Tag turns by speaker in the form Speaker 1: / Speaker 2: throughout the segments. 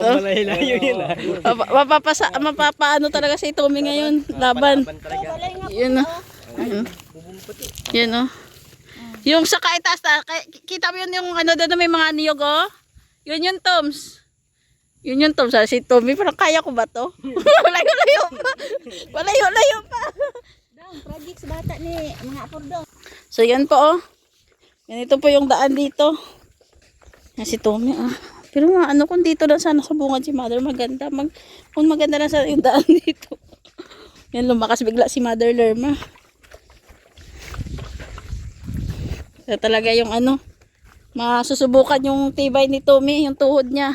Speaker 1: Malayo yun ah.
Speaker 2: Mapapaano talaga si Tommy ngayon. Laban. Yun o. Yun o. Yung sa kaitaas, kita mo yun yung ano doon na may mga niyog o. Yun Toms. Yun Toms. Si Tommy parang kaya ko ba to? Malayo-layo pa. Malayo-layo pa.
Speaker 3: Project sa bata ni mga apordo.
Speaker 2: So yan po oh. Ganito po yung daan dito. Yan si Tommy ah. Pero ano kung dito lang sana sa bungad si Mother maganda. Kung maganda lang sana yung daan dito. Yan lumakas bigla si Mother Lerma. So talaga yung ano. Masusubukan yung tibay ni Tommy. Yung tuhod niya.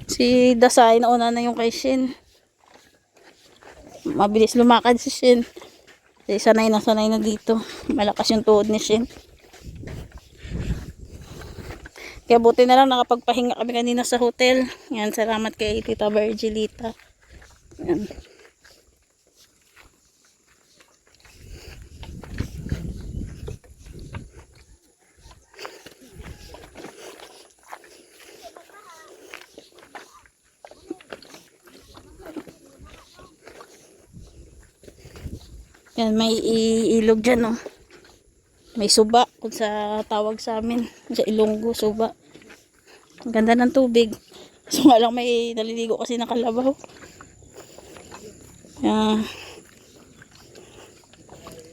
Speaker 2: Si Dasay nauna na yung kay Shin. Mabilis lumakad si Shin. Sanay na dito. Malakas yung tuhod ni Shin. Kaya buti na lang nakapagpahinga kami kanina sa hotel. Yan, salamat kay Tita Virgilita. Yan. Yan, may ilog dyan, oh. May suba, kung sa tawag sa amin. Sa Ilonggo, suba. Ang ganda ng tubig. So nga lang may naliligo kasi ng kalabaw. Yan.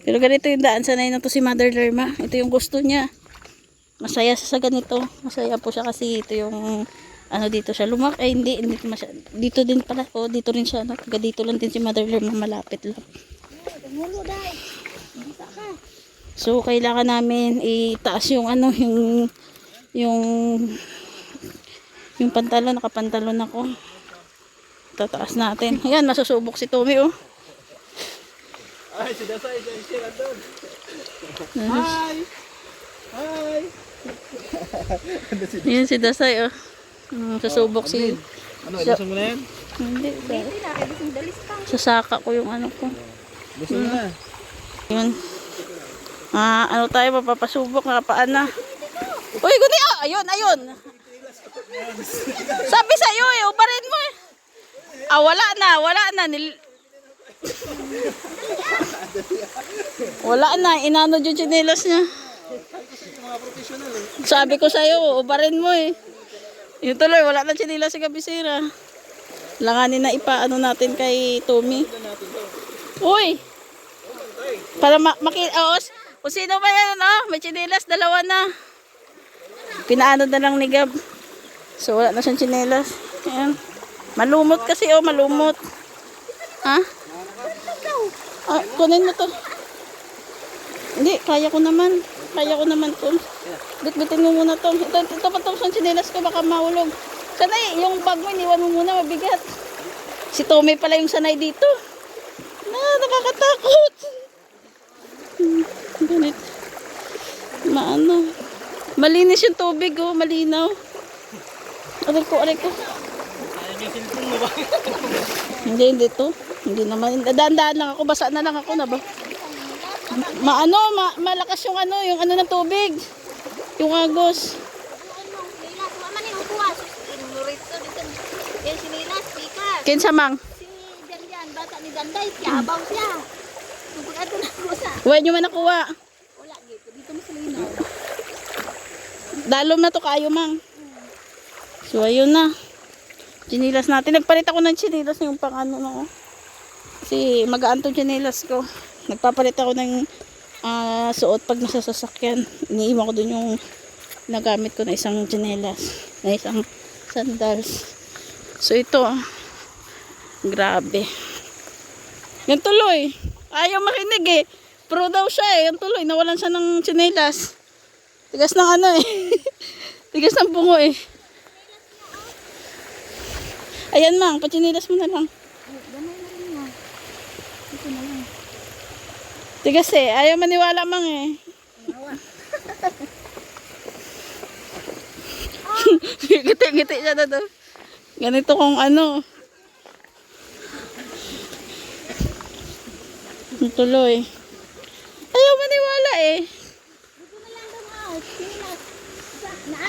Speaker 2: Pero ganito yung daan. Sanay na to si Mother Lerma. Ito yung gusto niya. Masaya siya sa ganito. Masaya po siya kasi ito yung ano dito siya lumak. Ay hindi dito din pala. O dito rin siya. Taga dito lang din si Mother Lerma. Malapit lang. So kailangan namin itaas yung ano yung pantalon, nakapantalon ako. Tataas natin. Ayan, masusubok si Tommy oh.
Speaker 1: Ay, si Dasay, si Landon. Hi! Hi!
Speaker 2: Ayan si Dasay oh. Susubok si...
Speaker 1: Ano, ilusong mo na yan?
Speaker 2: Hindi,
Speaker 3: Dalis
Speaker 2: sa saka ko yung ano ko.
Speaker 1: Ilusong mo na.
Speaker 2: Yun. Ano tayo, mapapasubok, nakapaan na. Uy, guni ah! Ayun! Sabi sa'yo eh, ubarin mo eh. Wala na. Wala na, inano yung chinelas niya. Sabi ko sa'yo, ubarin mo eh. Yun tuloy, wala na chinelas si Kabisira. Langanin na ipaano natin kay Tommy. Uy! Para makita, kung sino ba yan, may chinelas, dalawa na. Pinaano na lang ni Gab. So, wala na siyang chinelas. Ayan. Malumot kasi, malumot. Ha? Kunin mo to. Hindi, kaya ko naman. To. Bitbitin mo muna to. Ito pa to, siyang chinelas ko, baka mahulog. Sanay, yung bag mo, iniwan mo muna, mabigat. Si Tommy pala yung sanay dito. Nakakatakot. Ganit. Malinis yung tubig oh, malinaw. Aray ko.
Speaker 1: Ayun yung cellphone mo ba?
Speaker 2: Hindi to. Hindi naman. Daan-daan lang ako, basa na lang ako na ba. Malakas yung yung ng tubig. Yung agos. Kinsa mang?
Speaker 3: Si Dandan, bata ni Danday, kiabaw siya. Ato na ko sa.
Speaker 2: Huwag nyo man nakuha.
Speaker 3: Wala dito mo sa linaw.
Speaker 2: Dalom na to kayo mang. So ayun na. Chinilas natin. Nagpalit ako ng chinilas yung pang ano no. Kasi magaan tong chinilas ko. Nagpapalit ako ng suot pag nasa sasakyan. Iniiwan ko dun yung nagamit ko na isang chinilas. Na isang sandals. So ito grabe. Yan tuloy. Ayaw makinig eh. Pro daw siya eh. Yan tuloy. Nawalan siya ng tsinelas. Tigas ng tigas ng bungo eh. Ayan mang. Patsinilas mo na lang. Tigas eh. Ayaw maniwala mang eh. Ngiti-ngiti siya na doon. Ganito kung tuloy. Ayaw maniwala eh.
Speaker 3: Dito na lang daw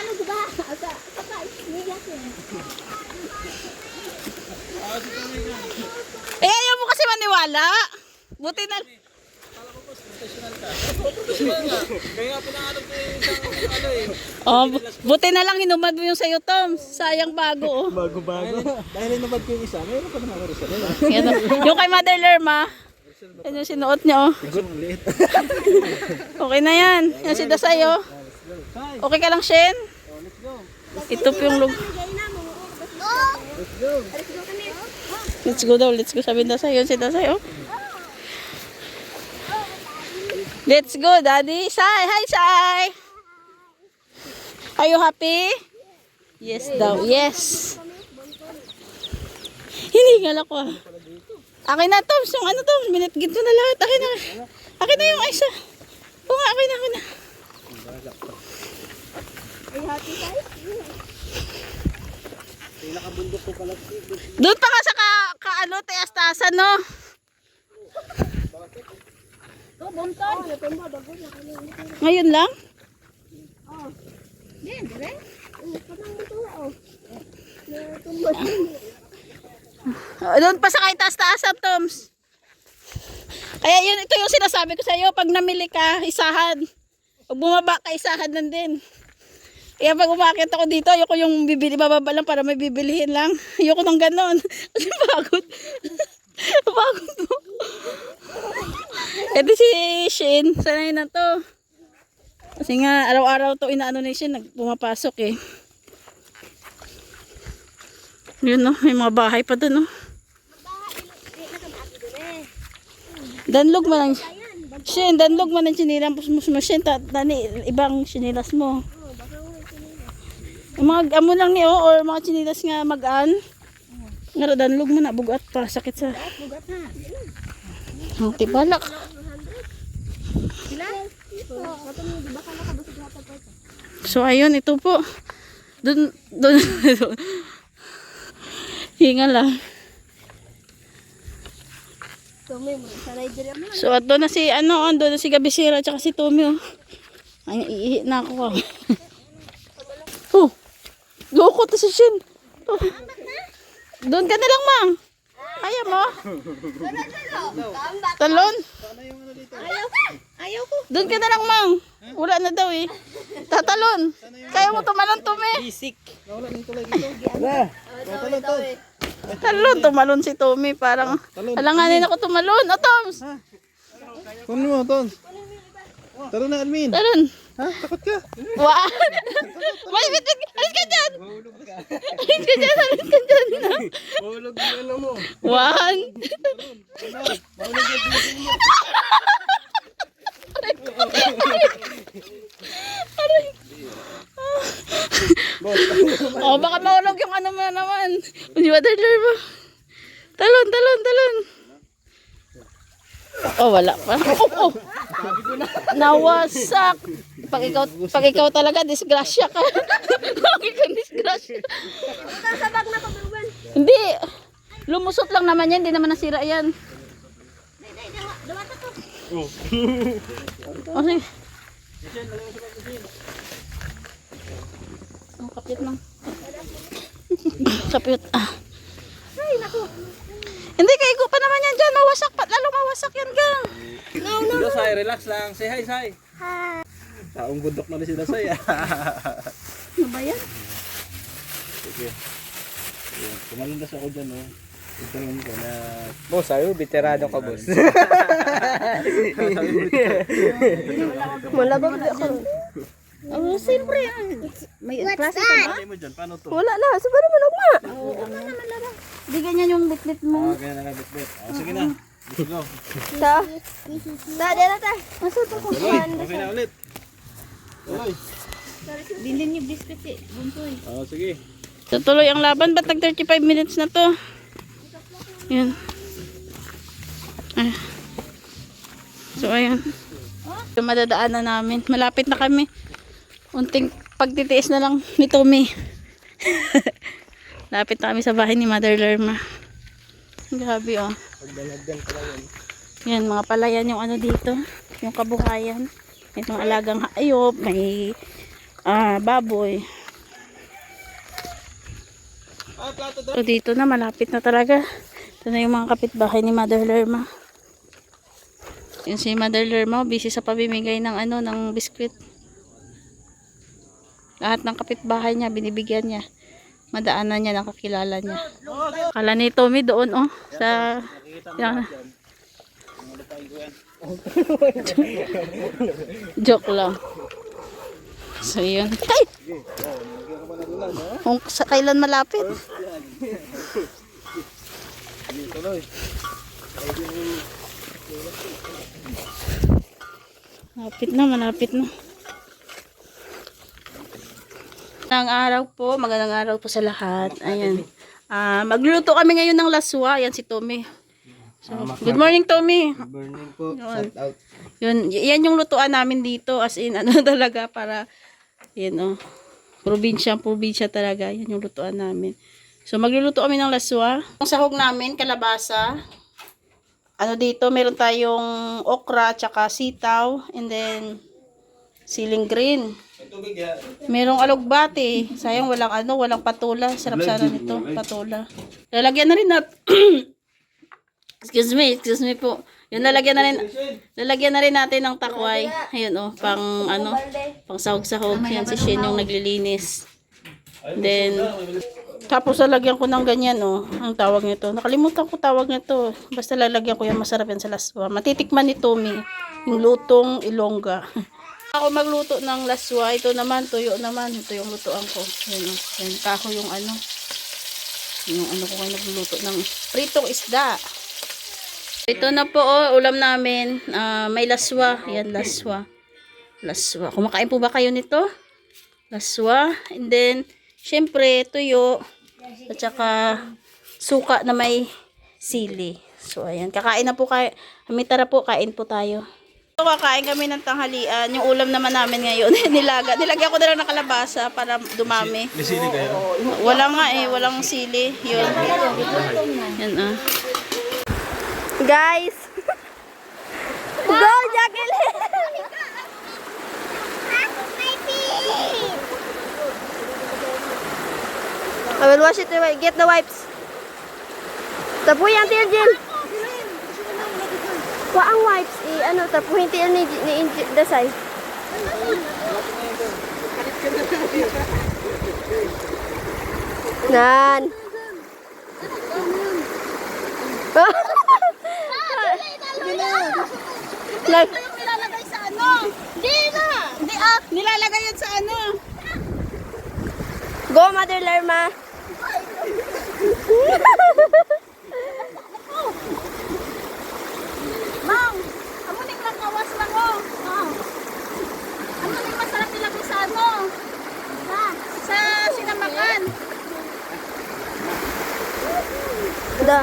Speaker 3: ano diba? Asa, niya siya.
Speaker 2: Eh, ayaw mo kasi maniwala. Buti na.
Speaker 1: Kaya nga pinahanap ko yung isang ano eh.
Speaker 2: Oh, buti na lang hinumad mo yung sa'yo, Tom. Sayang bago, oh.
Speaker 1: Bago-bago. Dahil nabag ko yung isa, mayroon pa naman ako rin sa nila.
Speaker 2: Yan, oh. Yung kay Mother Lerma, yan yung sinuot niya, oh.
Speaker 1: Siguro liit.
Speaker 2: Okay na yan. Yan si Dasay, oh. Okay ka lang, Shen? Ito po yung lug. Let's go daw, let's go. Sabi ng Dasay, yun si Dasay, oh. Let's go, Daddy. Sai, hi, Sai. Are you happy? Yes daw, yes. Hiningal ako, ah. Akin na, Tom. Yung ano, Tom. Minitgit ko na lahat. Akin na. Akin na yung isa. Oo nga, akin na, akin na. Doon pa ka sa ano, taas-taasan, no? Ngayon lang? Doon pa sa kay taas-taasan, Toms. Kaya yun, ito yung sinasabi ko sa iyo, pag namili ka, isahan. Pag bumaba ka, isahan lang din. Kaya pag umakit ako dito, ayoko yung bibili, bababa lang para may bibilihin lang. Ayoko nang ganon. Kasi pagod. Pagod mo. Ito si Shin, sanay na to. Kasi nga, araw-araw to inaano ni Shin, pumapasok eh. Yun no, may mga bahay pa dun no. Danlog man ang Shin, danlog man ang sinilang mo Shin, tani ibang sinilas mo. Yung mga amo lang niyo or mga sinilas nga magaan. Nga danlog mo na bugat para sakit sa.
Speaker 3: Bugat na.
Speaker 2: Ang tibalak.
Speaker 3: Sila? Di ba ka nakabusog lahat pa ito?
Speaker 2: So ayun, ito po. Doon hinga lang.
Speaker 3: Tumi mo, sanay diri mo.
Speaker 2: So at doon na si doon na si Gabisira at si Tommy oh. Ay iihi na ako. Oh. Loko to si Shin. Oh. Doon ka na lang, Mang. Kaya mo? Talon?
Speaker 3: Ayaw ko.
Speaker 2: Doon ka na lang, Mang. Wala na daw eh. Tatalon. Kaya mo tumalon, Tommy.
Speaker 1: Basic. Nawala ng tulay dito. Wala. Talon to.
Speaker 2: Talon, tumalon si Tommy. Parang, alanganin ako tumalon. O, Toms.
Speaker 1: Kunin mo, Tons. Talon na, Almin.
Speaker 2: Talon.
Speaker 1: Ha? Takot ka?
Speaker 2: Wah. May bitig. Alis ka dyan. Alis ka dyan. Alis ka dyan.
Speaker 1: Mahulog yung ano mo.
Speaker 2: One.
Speaker 1: Mahulog yung bilis mo.
Speaker 2: Aray. Oh, baka mahulog yung ano mo naman. Yung waterler mo. Talon, talon, talon. Oh, wala pa. Oh, oh. Nawasak. Pag ikaw talaga, disgrasya ka. Pag ikaw disgrasya.
Speaker 3: Sabag na pagluban.
Speaker 2: Hindi. Lumusot lang naman yan. Hindi naman nasira yan.
Speaker 3: Dawata to.
Speaker 2: Oh, sige. Oh, kapit lang. Kapit. Ah.
Speaker 3: Ay, naku.
Speaker 2: Hindi, kaigo pa naman yan dyan. Mawasak pa. Lalo mawasak yan, gang.
Speaker 1: Dasay, relax lang. Say hi, Say.
Speaker 3: Hi.
Speaker 1: Taong bundok na rin si Dasay.
Speaker 2: Ano ba yan?
Speaker 1: Sige. Kumalindas ako dyan, oh. Ituloy ko na... Boss, ayaw, veterano ka, boss.
Speaker 3: Malabag na ako. Oh, siyempre yan. May klase ka ba?
Speaker 1: Ano mo dyan? Paano to?
Speaker 2: Wala na. So, paano malagma? Hindi ganyan yung bitbit mo.
Speaker 1: Ganyan na bit-bit. Sige na. Let's go.
Speaker 2: Sa?
Speaker 3: Dada na tayo.
Speaker 2: Masot ako.
Speaker 1: Tuloy. Okay na ulit. Tuloy.
Speaker 3: Dindin yung biscuit eh. Buntoy.
Speaker 1: Sige.
Speaker 2: So, tuloy ang laban. Ba't nag 35 minutes na to? Yan. Ah. So, ayan. Yung madadaanan namin. Malapit na kami. Unting pagtitiis na lang ni Tommy. Lapit na kami sa bahay ni Mother Lerma. Grabe oh. Yan, mga palayan yung ano dito. Yung kabuhayan. May mga alagang hayop. May baboy. So dito na, malapit na talaga. Ito na yung mga kapitbahay ni Mother Lerma. Yun si Mother Lerma, busy sa pamimigay ng ng biskwit. Lahat ng kapitbahay niya, binibigyan niya. Madaanan niya, nakakilala niya. Kala ni Tommy doon, sa... Yan. Joke lang. So, yun. Ay! Kung sa kailan malapit. Malapit na. Magandang araw po sa lahat. Ayan. Magluluto kami ngayon ng laswa. Ayan si Tommy. So, good morning, Tommy.
Speaker 1: Good morning po.
Speaker 2: Yun.
Speaker 1: Shout out.
Speaker 2: Yan yung lutuan namin dito. As in, talaga para, yan probinsya talaga. Yan yung lutuan namin. So, magluluto kami ng laswa. Ang sahog namin, kalabasa. Dito, meron tayong okra, tsaka sitaw, and then, siling green. Merong alugbati. Sayang walang patula. Sarap sana nito, patula. Lalagyan na rin excuse me po. Yun, lalagyan na rin natin ng takway. Ayun pang sahog-sahog. Yan si Shin yung naglilinis. Then, tapos lalagyan ko ng ganyan, ang tawag nito. Nakalimutan ko tawag nito. Basta lalagyan ko yan, masarap yan sa laswa. Matitikman ni Tommy, yung lutong Ilongga. Ako magluto ng laswa. Ito naman, tuyo naman. Ito yung lutoan ko. Yan, kako yung ko kayo nagluluto ng pritong isda. Ito na po, ulam namin. May laswa. Yan, laswa. Kumakain po ba kayo nito? Laswa. And then, syempre, tuyo. At saka, suka na may sili. So, ayan. Kakain na po kayo. Tara po, kain po tayo. Kakain kami ng tanghalian. Yung ulam naman namin ngayon, nilagyan ko na lang ng kalabasa para dumami.
Speaker 1: May sili kayo?
Speaker 2: Wala nga walang sili. Yun. Yan
Speaker 3: Guys! Go, Jacqueline! I will wash it away. Get the wipes. Tapuhin ang tiil, Jill. Wa ang wipes. Tapuhin tiil ni Dasay. Nan.
Speaker 2: Nilalagay sa nilalagay yan sa
Speaker 3: Go, Mother Lerma.
Speaker 2: Mang, amuning lang kawas lang amuning masarap nilagay sa sa sinamakan.
Speaker 3: Da.